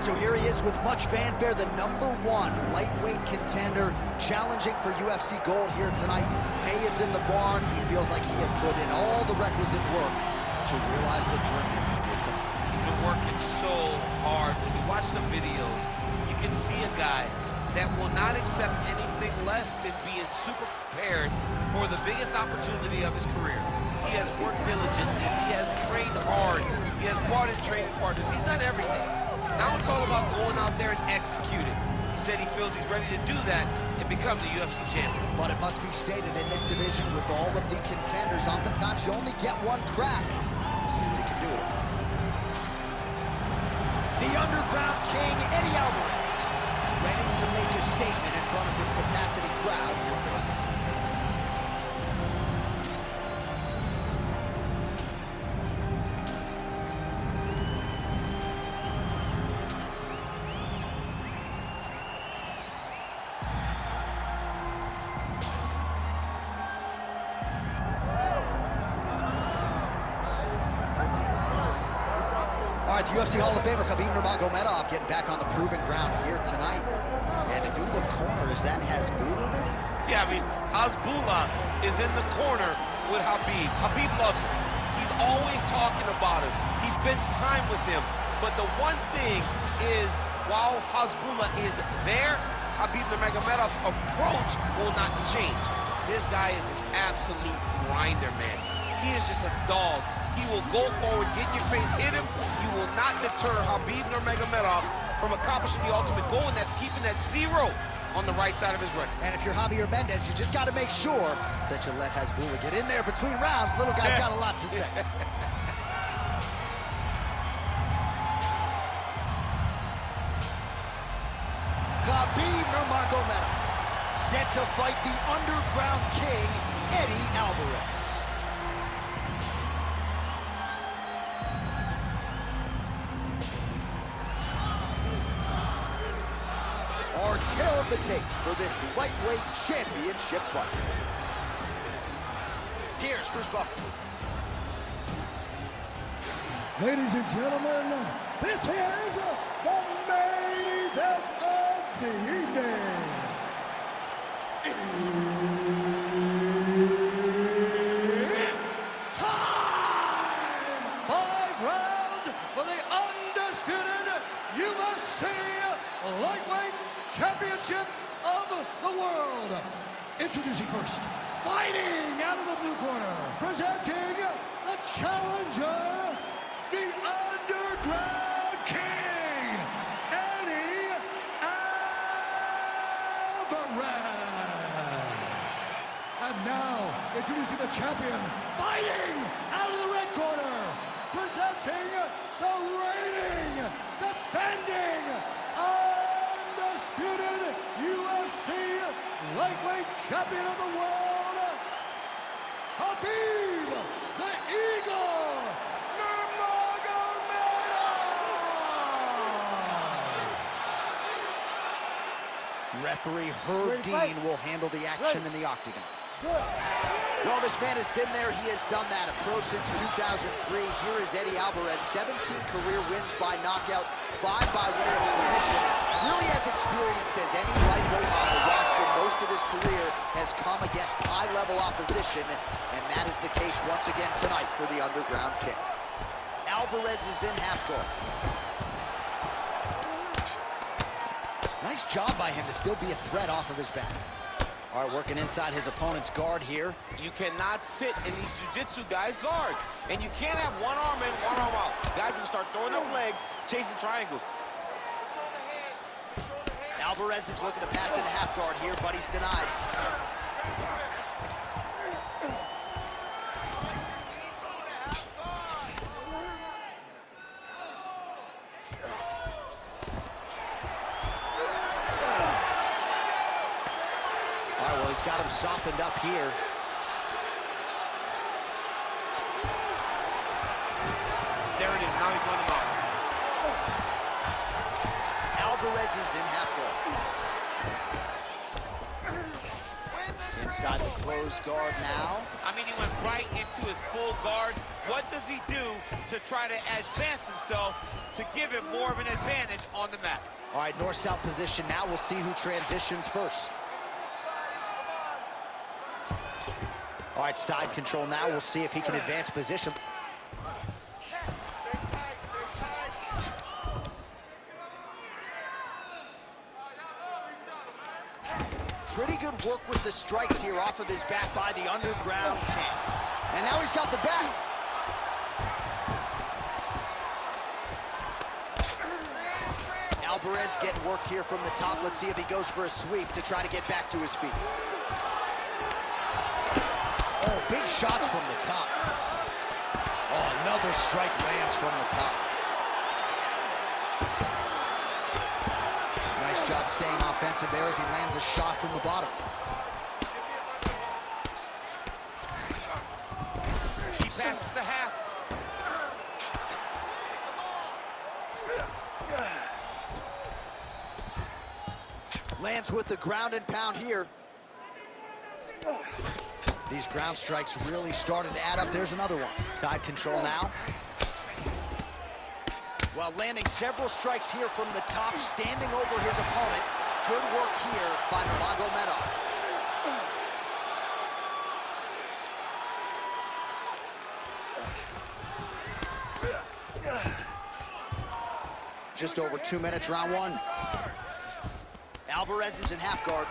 right, so here he is with much fanfare, the #1 lightweight contender, challenging for UFC gold here tonight. Hay is in the barn. He feels like he has put in all the requisite work to realize the dream here tonight. He's been working so hard. When you watch the videos, you can see a guy that will not accept anything less than being super prepared for the biggest opportunity of his career. He has worked diligently. He has trained hard. He has brought in training partners. He's done everything. Now it's all about going out there and executing. He said he feels he's ready to do that and become the UFC champion. But it must be stated, in this division with all of the contenders, oftentimes you only get one crack. We'll see what he can do with it. The underground king, Eddie Alvarez, ready to make a statement in front of this capacity crowd here tonight. All right, the UFC Hall of Famer Khabib Nurmagomedov getting back on the proven ground here tonight. And a new look corner, is that Hasbulla there? Yeah, I mean, Hasbulla is in the corner with Khabib. Khabib loves him. He's always talking about him. He spends time with him. But the one thing is, while Hasbulla is there, Khabib Nurmagomedov's approach will not change. This guy is an absolute grinder, man. He is just a dog. He will go forward, get in your face, hit him. You will not deter Khabib Nurmagomedov from accomplishing the ultimate goal, and that's keeping that 0 on the right side of his record. And if you're Javier Mendez, you just got to make sure that you let Hasbulla get in there between rounds. Little guy's got a lot to say. Khabib Nurmagomedov set to fight the underground king, Eddie Alvarez. Our tale of the tape for this lightweight championship fight. Here's Bruce Buffer. Ladies and gentlemen, this is the main event of the evening. It's time! 5 rounds for the undisputed UFC lightweight championship of the world. Introducing first, fighting out of the blue corner, presenting the challenger, the underground king, Eddie Alvarez. And now, introducing the champion, fighting out of the red corner, presenting the reigning, defending, undisputed UFC lightweight champion of the world, Khabib, the Eagle, Nurmagomedov. Referee Herb Dean will handle the action in the octagon. Well, this man has been there. He has done that. A pro since 2003. Here is Eddie Alvarez. 17 career wins by knockout, 5 by way of submission. Really as experienced as any lightweight on the roster. Most of his career has come against high-level opposition, and that is the case once again tonight for the underground king. Alvarez is in half guard. Nice job by him to still be a threat off of his back. All right, working inside his opponent's guard here. You cannot sit in these jiu-jitsu guys' guard. And you can't have one arm in, one arm out. Guys will start throwing up legs, chasing triangles. Alvarez is looking to pass into half guard here, but he's denied. All right, well, he's got him softened up here. There it is, now he's going to mount. Alvarez is in half guard. Inside the closed guard now. I mean, he went right into his full guard. What does he do to try to advance himself to give him more of an advantage on the mat? All right, north-south position now. We'll see who transitions first. All right, side control now. We'll see if he can advance position. Pretty good work with the strikes here off of his back by the underground king. And now he's got the back. Alvarez getting worked here from the top. Let's see if he goes for a sweep to try to get back to his feet. Oh, big shots from the top. Oh, another strike lands from the top. Nice job staying offensive there as he lands a shot from the bottom. He passes the half. Lands with the ground and pound here. These ground strikes really started to add up. There's another one. Side control now. While landing several strikes here from the top, standing over his opponent. Good work here by Nurmagomedov. Just over 2 minutes, round one. Alvarez is in half guard.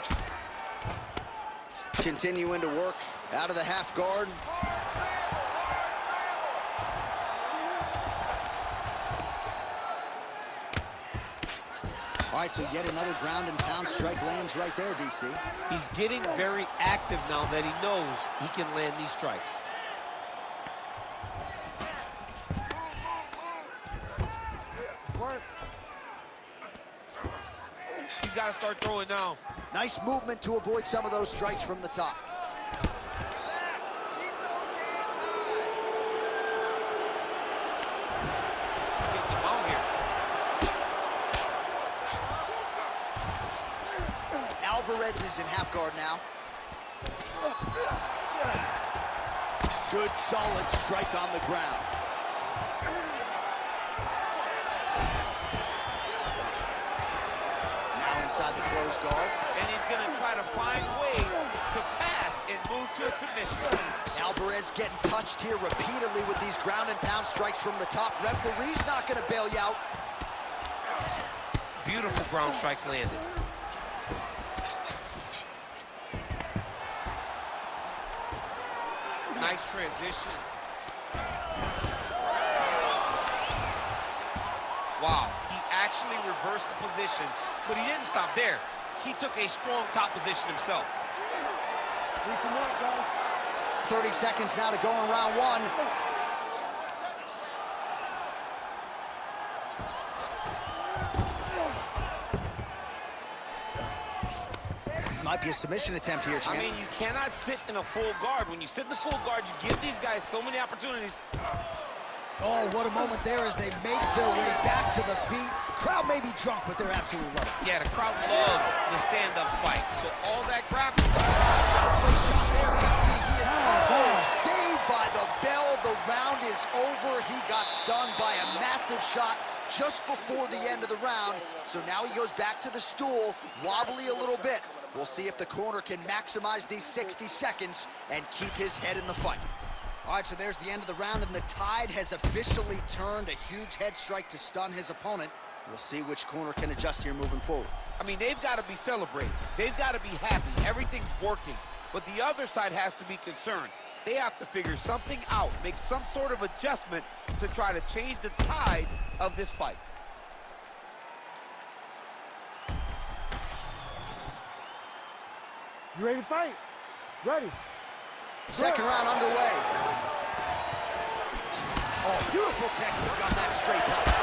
Continuing to work out of the half guard. All right, so yet another ground and pound strike lands right there, DC. He's getting very active now that he knows he can land these strikes. He's got to start throwing now. Nice movement to avoid some of those strikes from the top. Getting him out here. Alvarez is in half guard now. Good, solid strike on the ground. Inside the closed guard. And he's going to try to find ways to pass and move to a submission. Alvarez getting touched here repeatedly with these ground and pound strikes from the top. Referee's not going to bail you out. Beautiful ground strikes landed. Nice transition. Wow, he actually reversed the position, but he didn't stop there. He took a strong top position himself. 30 seconds now to go in round one. Might be a submission attempt here, champ. I mean, you cannot sit in a full guard. When you sit in the full guard, you give these guys so many opportunities. Oh, what a moment there as they make their way back to the feet. Crowd may be drunk, but they're absolutely loving it. Yeah, the crowd loves the stand-up fight. So all that grappling. Saved by the bell. The round is over. He got stunned by a massive shot just before the end of the round. So now he goes back to the stool, wobbly a little bit. We'll see if the corner can maximize these 60 seconds and keep his head in the fight. All right, so there's the end of the round, and the tide has officially turned. A huge head strike to stun his opponent. We'll see which corner can adjust here moving forward. I mean, they've got to be celebrating. They've got to be happy. Everything's working. But the other side has to be concerned. They have to figure something out, make some sort of adjustment to try to change the tide of this fight. You ready to fight? Ready. Second round underway. Oh, beautiful technique on that straight punch.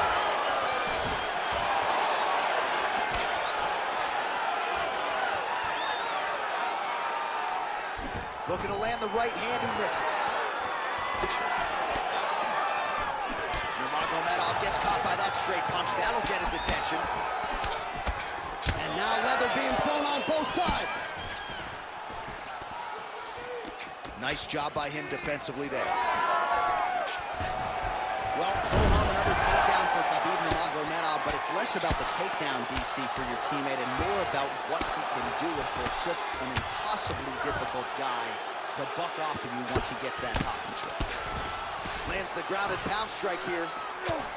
Looking to land the right hand, he misses. Nurmagomedov gets caught by that straight punch. That'll get his attention. And now leather being thrown on both sides. Nice job by him defensively there. Well, ho-hum, another takedown for Khabib Nurmagomedov, but it's less about the takedown, DC, for your teammate and more about what he can do with it. It's just an impossibly difficult guy to buck off of you once he gets that top control. Lands the grounded pound strike here.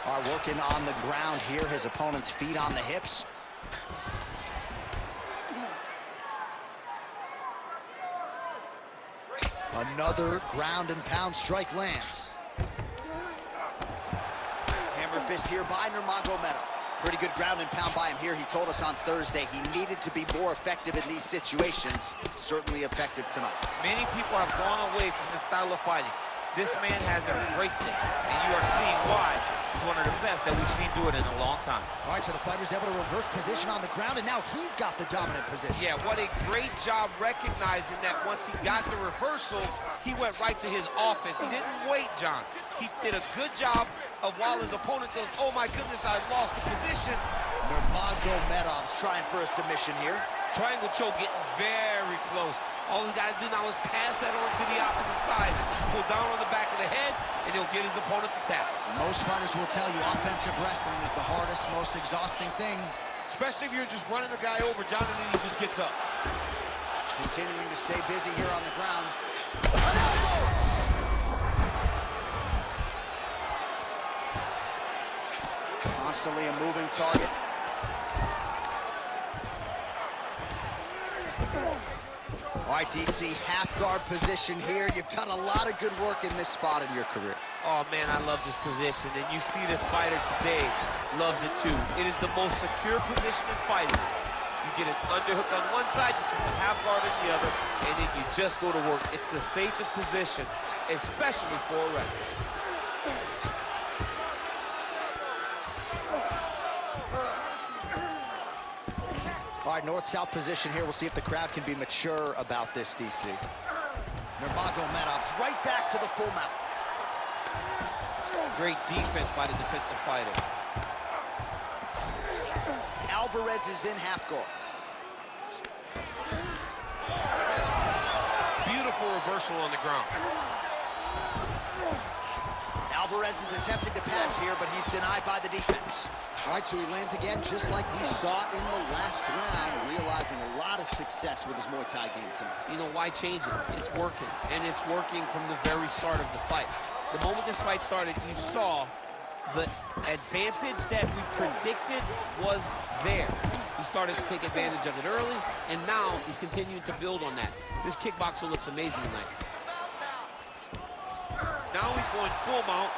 Are working on the ground here. His opponent's feet on the hips. Another ground and pound strike lands. Hammer fist here by Nurmagomedov. Pretty good ground and pound by him here. He told us on Thursday he needed to be more effective in these situations. Certainly effective tonight. Many people have gone away from this style of fighting. This man has embraced it, and you are seeing why he's one of the best that we've seen do it in a long time. All right, so the fighter's able to reverse position on the ground, and now he's got the dominant position. Yeah, what a great job recognizing that once he got the reversal, he went right to his offense. He didn't wait, John. He did a good job of while his opponent goes, oh my goodness, I lost the position. Nurmagomedov's trying for a submission here. Triangle choke getting very close. All he's got to do now is pass that on to the opposite side, pull down on the back of the head, and he'll get his opponent to tap. Most fighters will tell you offensive wrestling is the hardest, most exhausting thing. Especially if you're just running the guy over, John, and then he just gets up. Continuing to stay busy here on the ground. Constantly a moving target. All right, DC, half guard position here. You've done a lot of good work in this spot in your career. Oh, man, I love this position. And you see this fighter today loves it, too. It is the most secure position in fighting. You get an underhook on one side, you keep a half guard on the other, and then you just go to work. It's the safest position, especially for a wrestler. All right, north-south position here. We'll see if the crowd can be mature about this, DC. Nurmagomedov's right back to the full mount. Great defense by the defensive fighter. Alvarez is in half guard. Beautiful reversal on the ground. Alvarez is attempting to pass here, but he's denied by the defense. All right, so he lands again, just like we saw in the last round, realizing a lot of success with his Muay Thai game tonight. You know, why change it? It's working, and it's working from the very start of the fight. The moment this fight started, you saw the advantage that we predicted was there. He started to take advantage of it early, and now he's continuing to build on that. This kickboxer looks amazing tonight. Now he's going full mount.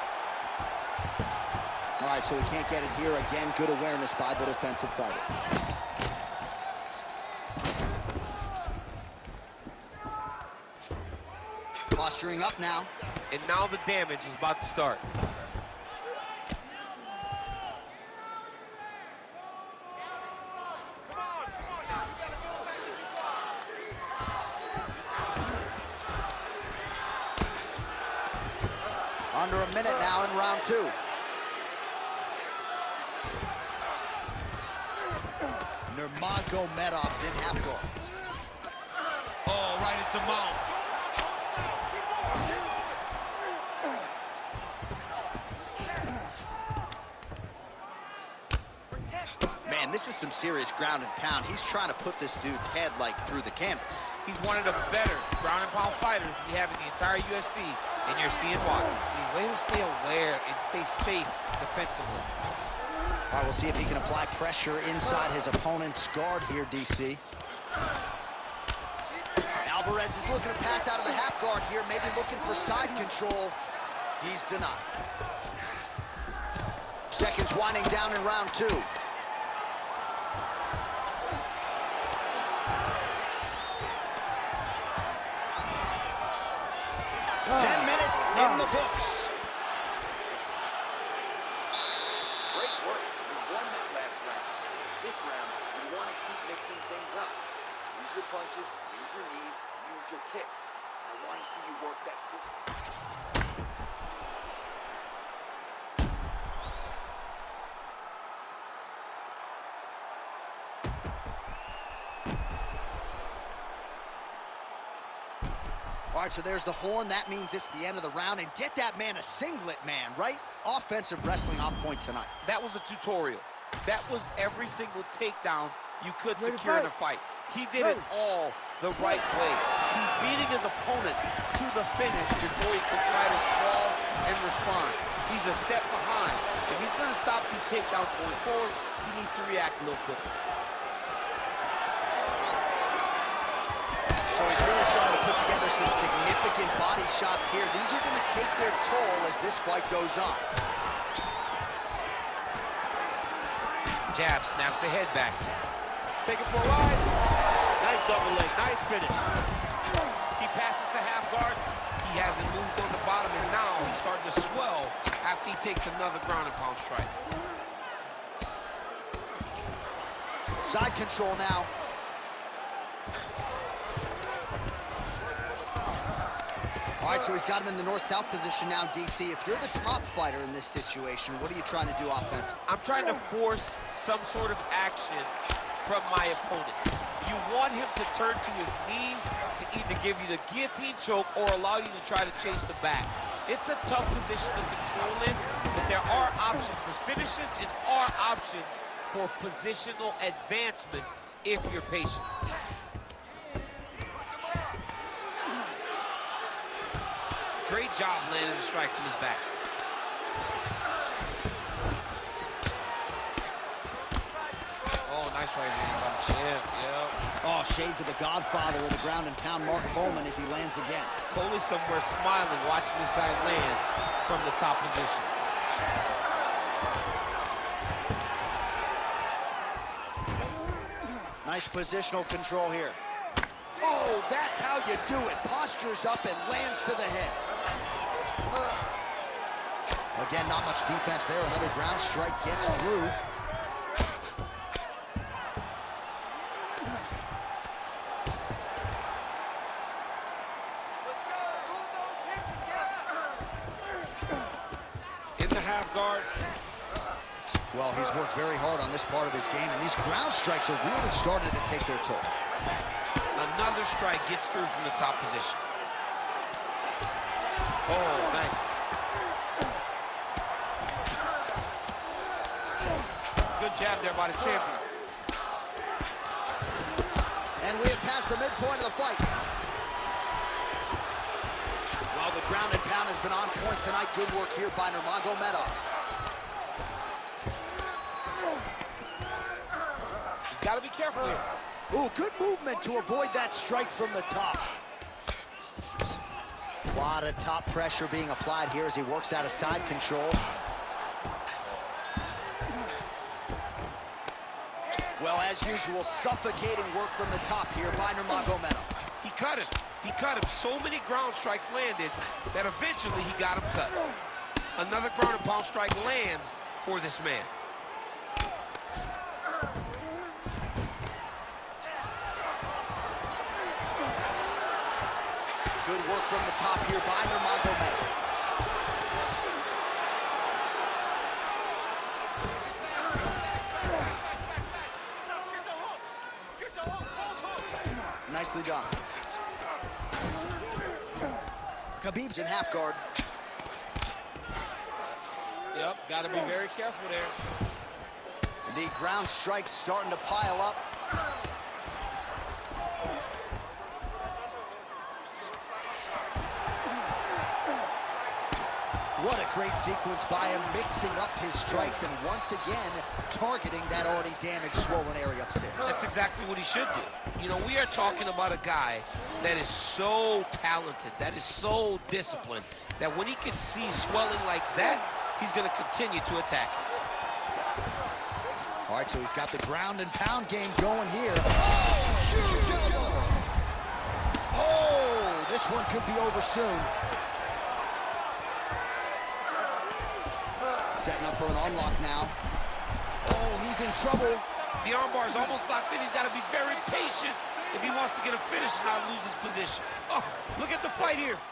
All right, so he can't get it here. Again, good awareness by the defensive fighter. Posturing up now. And now the damage is about to start. Under a minute now in round two. Nurmagomedov's in half guard. Oh, right into mount. Man, this is some serious ground and pound. He's trying to put this dude's head, like, through the canvas. He's one of the better ground and pound fighters we have in the entire UFC, and you're seeing why. I mean, way to stay aware and stay safe defensively. All right, we'll see if he can apply pressure inside his opponent's guard here, DC. Alvarez is looking to pass out of the half guard here, maybe looking for side control. He's denied. Seconds winding down in round two. Oh. 10 minutes in the books. Great work. You won that last round. This round, you want to keep mixing things up. Use your punches, use your knees, use your kicks. I want to see you work that foot. All All right, so there's the horn. That means it's the end of the round. And get that man a singlet, man, right? Offensive wrestling on point tonight. That was a tutorial. That was every single takedown you could secure in a fight. He did it all the right way. He's beating his opponent to the finish before he can try to sprawl and respond. He's a step behind. If he's going to stop these takedowns going forward, he needs to react a little quicker. So he's really starting to put together some significant body shots here. These are going to take their toll as this fight goes on. Jab, snaps the head back. Take it for a ride. Nice double leg, nice finish. He passes to half guard. He hasn't moved on the bottom, and now he's starting to swell after he takes another ground and pound strike. Side control now. All right, so he's got him in the north-south position now, DC. If you're the top fighter in this situation, what are you trying to do offensively? I'm trying to force some sort of action from my opponent. You want him to turn to his knees to either give you the guillotine choke or allow you to try to chase the back. It's a tough position to control in, but there are options for finishes and are options for positional advancements if you're patient. Great job landing the strike from his back. Oh, nice right hand by the chin, yeah. Oh, shades of the godfather of the ground and pound, Mark Coleman, as he lands again. Coley somewhere smiling, watching this guy land from the top position. Nice positional control here. Oh, that's how you do it. Postures up and lands to the head. Again, not much defense there. Another ground strike gets through. Let's go. Move those hips and get up. In the half guard. Well, he's worked very hard on this part of his game, and these ground strikes are really starting to take their toll. Another strike gets through from the top position. Oh, nice. Good jab there by the champion. And we have passed the midpoint of the fight. Well, the ground and pound has been on point tonight. Good work here by Nurmagomedov. He's got to be careful here. Ooh, good movement to avoid that strike from the top. A lot of top pressure being applied here as he works out of side control. Well, as usual, suffocating work from the top here by Nurmagomedov. He cut him. He cut him. So many ground strikes landed that eventually he got him cut. Another ground and pound strike lands for this man. Good work from the top here by Nurmagomedov. Nicely done. Khabib's in half guard. Yep, got to be very careful there. The ground strikes starting to pile up. What a great sequence by him, mixing up his strikes and once again targeting that already damaged, swollen area upstairs. That's exactly what he should do. You know, we are talking about a guy that is so talented, that is so disciplined, that when he can see swelling like that, he's going to continue to attack it. All right, so he's got the ground and pound game going here. Oh, huge elbow! Oh, this one could be over soon. Setting up for an unlock now. Oh, he's in trouble. The armbar is almost locked in. He's got to be very patient if he wants to get a finish and not lose his position. Oh, look at the fight here. 30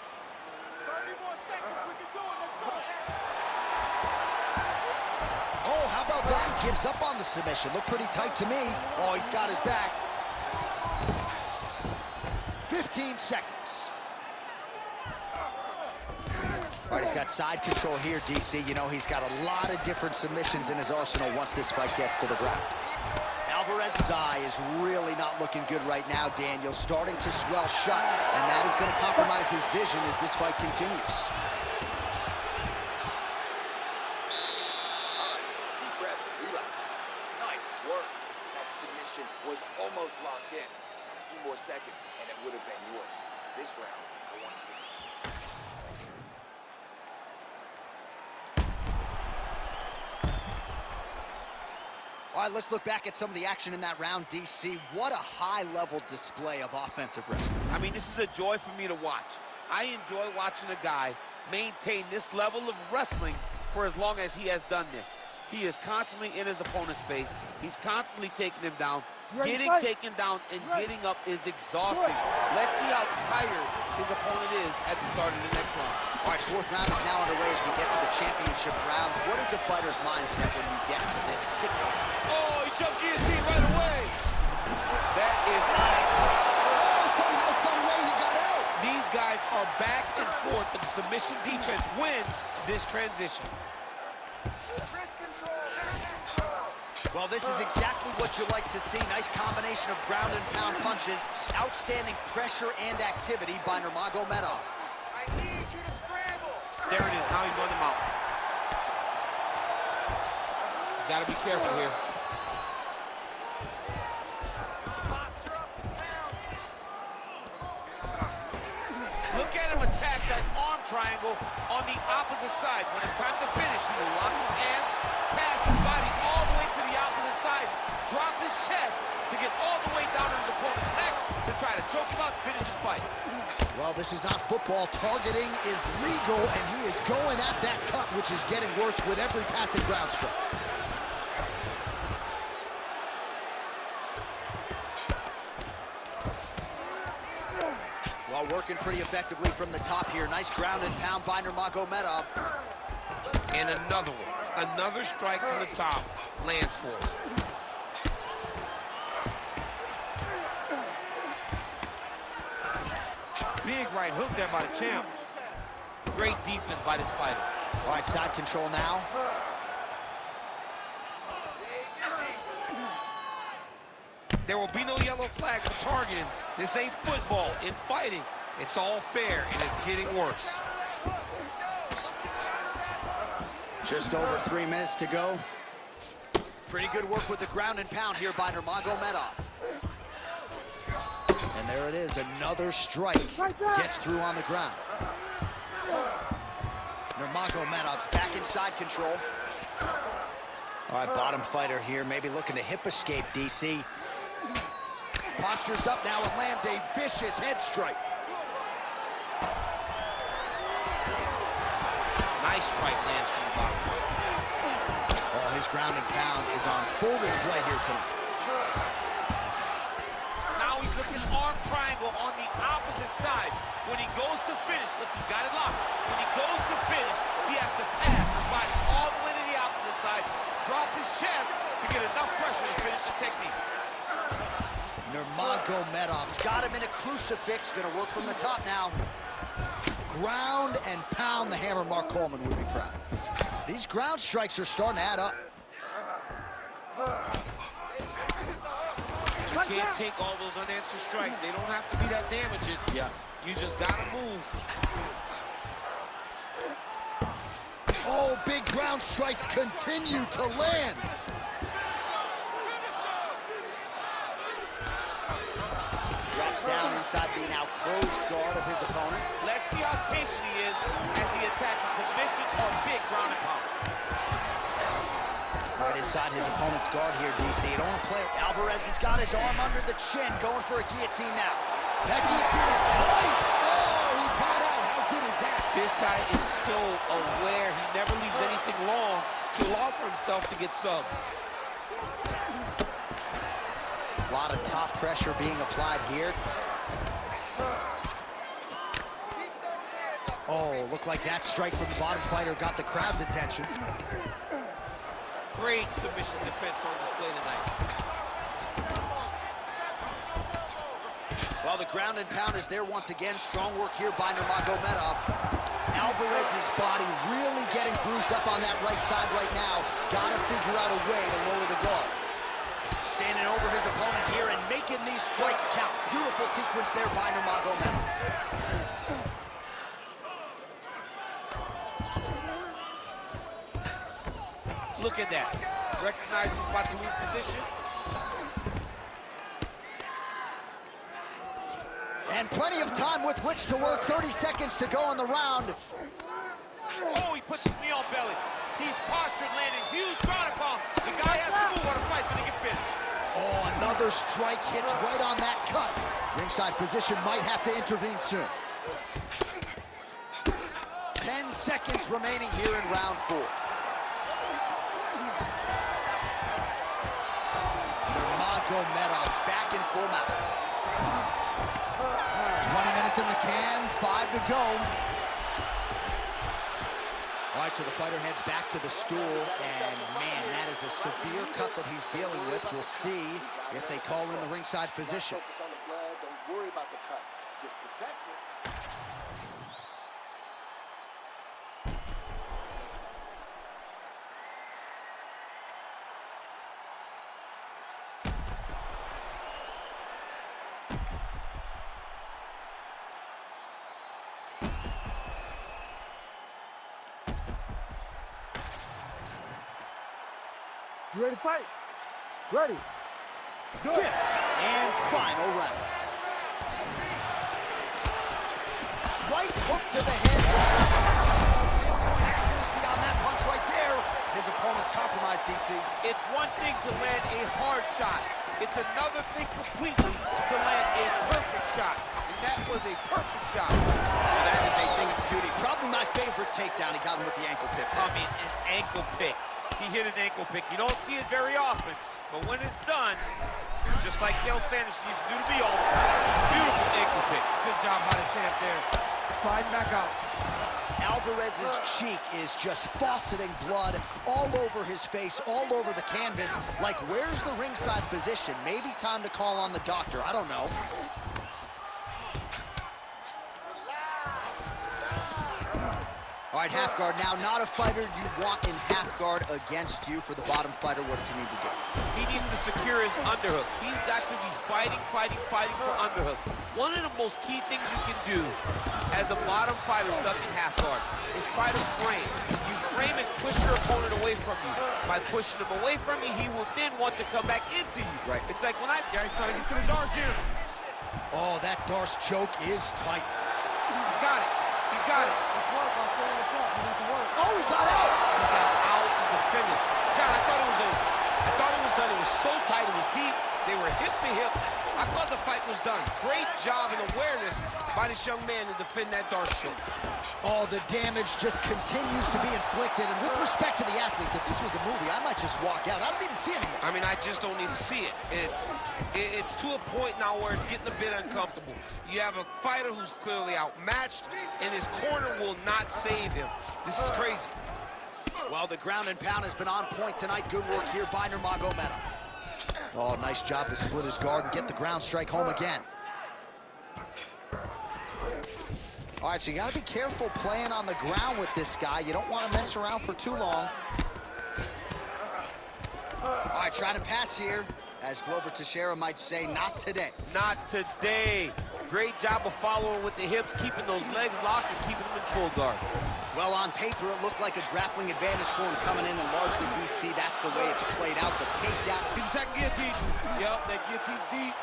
more seconds. We can do it. Let's go. Oh, how about that? He gives up on the submission. Looked pretty tight to me. Oh, he's got his back. 15 seconds. All right, he's got side control here, DC. You know, he's got a lot of different submissions in his arsenal once this fight gets to the ground. Alvarez's eye is really not looking good right now, Daniel. Starting to swell shut, and that is going to compromise his vision as this fight continues. Deep breath, relax. Nice work. That submission was almost locked in. A few more seconds, and it would have been yours. This round, I want you to... All right, let's look back at some of the action in that round, DC. What a high-level display of offensive wrestling. I mean, this is a joy for me to watch. I enjoy watching a guy maintain this level of wrestling for as long as he has done this. He is constantly in his opponent's face. He's constantly taking him down. Getting taken down and getting up is exhausting. Let's see how tired his opponent is at the start of the next round. All right, fourth round is now underway as we get to the championship rounds. What is a fighter's mindset when you get to this 60? Oh, he jumped guillotine right away. That is tight. Oh, somehow, some way he got out. These guys are back and forth, but the submission defense wins this transition. Wrist control, wrist control. Well, this is exactly what you like to see. Nice combination of ground and pound punches. Outstanding pressure and activity by Nurmagomedov. I need you to scramble. There it is. Now he's run them out. He's got to be careful here. Posture up and pound. Look at him attack that arm triangle on the opposite side. When it's time to finish, he will lock his hands, pass his body all the way to the opposite side, drop his chest to get all the way down to his opponent's neck to try to choke him out and finish his fight. Well, this is not football. Targeting is legal, and he is going at that cut, which is getting worse with every passing ground strike. Well, working pretty effectively from the top here. Nice ground and pound by Nurmagomedov. And another one. Another strike from the top lands for him. Big right hook there by the champ. Great defense by this fighter. All right, side control now. There will be no yellow flag for targeting. This ain't football. In fighting, it's all fair, and it's getting worse. Just over 3 minutes to go. Pretty good work with the ground and pound here by Nurmagomedov. And there it is, another strike. Gets through on the ground. Nurmagomedov's back in side control. All right, bottom fighter here, maybe looking to hip escape, DC. Postures up now and lands a vicious head strike. Nice strike lands from the bottom. Oh, his ground and pound is on full display here tonight. Now he's looking arm triangle on the opposite side. When he goes to finish, look, he's got it locked. When he goes to finish, he has to pass his body all the way to the opposite side, drop his chest to get enough pressure to finish his technique. Nurmagomedov's got him in a crucifix. Gonna work from the top now. Ground and pound the hammer. Mark Coleman would be proud. These ground strikes are starting to add up. You can't take all those unanswered strikes. They don't have to be that damaging. Yeah. You just gotta move. Oh, big ground strikes continue to land. Drops down inside the now closed guard of his opponent. Let's see how patient he is as he attacks a submission or big ground and pound. Right inside his opponent's guard here, DC. You don't want to play. Alvarez has got his arm under the chin, going for a guillotine now. That guillotine is tight. Oh, he got out. How good is that? This guy is so aware. He never leaves anything long to allow for himself to get subbed. A lot of top pressure being applied here. Oh, looked like that strike from the bottom fighter got the crowd's attention. Great submission defense on display tonight. Well, the ground and pound is there once again. Strong work here by Nurmagomedov. Alvarez's body really getting bruised up on that right side right now. Gotta figure out a way to lower the guard. Standing over his opponent here and making these strikes count. Beautiful sequence there by Nurmagomedov. Look at that. Recognize he's about to lose position. And plenty of time with which to work. 30 seconds to go in the round. Oh, he puts his knee on belly. He's postured, landing huge ground and pound. The guy has to move or the fight's gonna get finished. Oh, another strike hits right on that cut. Ringside physician might have to intervene soon. 10 seconds remaining here in round 4. Nurmagomedov's back in full mount. 20 minutes in the can, 5 to go. All right, so the fighter heads back to the stool, and man, that is a severe cut that he's dealing with. We'll see if they call in the ringside physician. Focus on the blood. Don't worry about the cut. Just protect it. You ready to fight? Ready. Fifth and final round. Right hook to the head. Pinpoint accuracy on that punch right there. His opponent's compromised, DC. It's one thing to land a hard shot. It's another thing completely to land a perfect shot. And that was a perfect shot. Oh, that is a thing of beauty. Probably my favorite takedown. He got him with the ankle pick. I mean, an ankle pick. He hit an ankle pick. You don't see it very often, but when it's done, just like Kel Sanders used to do to me all the time, beautiful ankle pick. Good job by the champ there. Sliding back out. Alvarez's cheek is just fauceting blood all over his face, all over the canvas. Like, where's the ringside physician? Maybe time to call on the doctor. I don't know. All right, half guard now. Not a fighter you want in half guard against you. For the bottom fighter, what does he need to do? He needs to secure his underhook. He's got to be fighting for underhook. One of the most key things you can do as a bottom fighter stuck in half guard is try to frame. You frame and push your opponent away from you. By pushing him away from you, he will then want to come back into you. Right. It's like when he's trying to get to the Darce here. Oh, that Darce choke is tight. He's got it. He's got it. Oh, he got out. He got out and defended. John, I thought it was over. I thought it was done. It was so tight. It was deep. They were hip to hip. I thought the fight was done. Great job and awareness by this young man to defend that Darce choke. Oh, the damage just continues to be inflicted. And with respect to the athletes, if this was a movie, I might just walk out. I don't need to see anymore. I mean, I just don't need to see it. It's to a point now where it's getting a bit uncomfortable. You have a fighter who's clearly outmatched, and his corner will not save him. This is crazy. Well, the ground and pound has been on point tonight. Good work here by Nurmagomedov. Oh, nice job to split his guard and get the ground strike home again. All right, so you got to be careful playing on the ground with this guy. You don't want to mess around for too long. All right, trying to pass here. As Glover Teixeira might say, not today. Not today. Great job of following with the hips, keeping those legs locked and keeping them in full guard. Well, on paper, it looked like a grappling advantage for him coming in, and largely, DC, that's the way it's played out. The takedown. He's attacking guillotine. Yep, that guillotine's deep.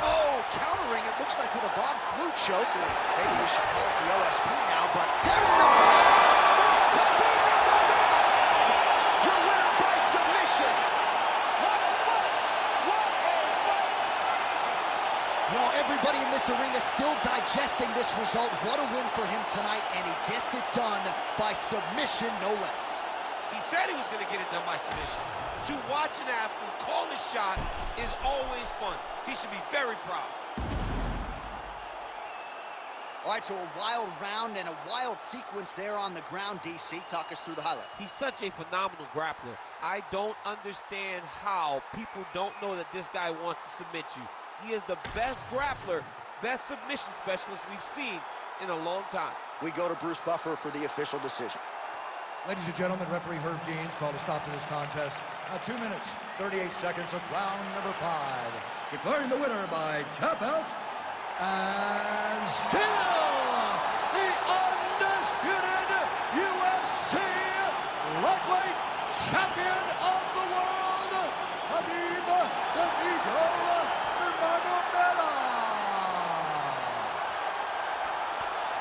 Oh, countering, it looks like with a Bob Flu choke. Maybe we should call it the OSP now, but there's the time. Your winner by submission. Well, everybody in this arena still digesting this result. What a win for him tonight, and he gets it done by submission, no less. He said he was going to get it done by submission. To watch an athlete call a shot is always fun. He should be very proud. All right, so a wild round and a wild sequence there on the ground, DC. Talk us through the highlight. He's such a phenomenal grappler. I don't understand how people don't know that this guy wants to submit you. He is the best grappler, best submission specialist we've seen in a long time. We go to Bruce Buffer for the official decision. Ladies and gentlemen, referee Herb Deans called a stop to this contest at 2 minutes, 38 seconds of round number 5. Declaring the winner by tap out, and still the undisputed UFC lightweight champion of the world, Khabib the Eagle Nurmagomedov.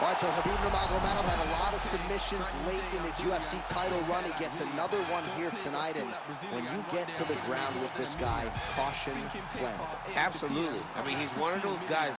All right, so Khabib Nurmagomedov had a lot of submissions late in his UFC title run. He gets another one here tonight, and when you get to the ground with this guy, caution flammable. Absolutely. I mean, he's one of those guys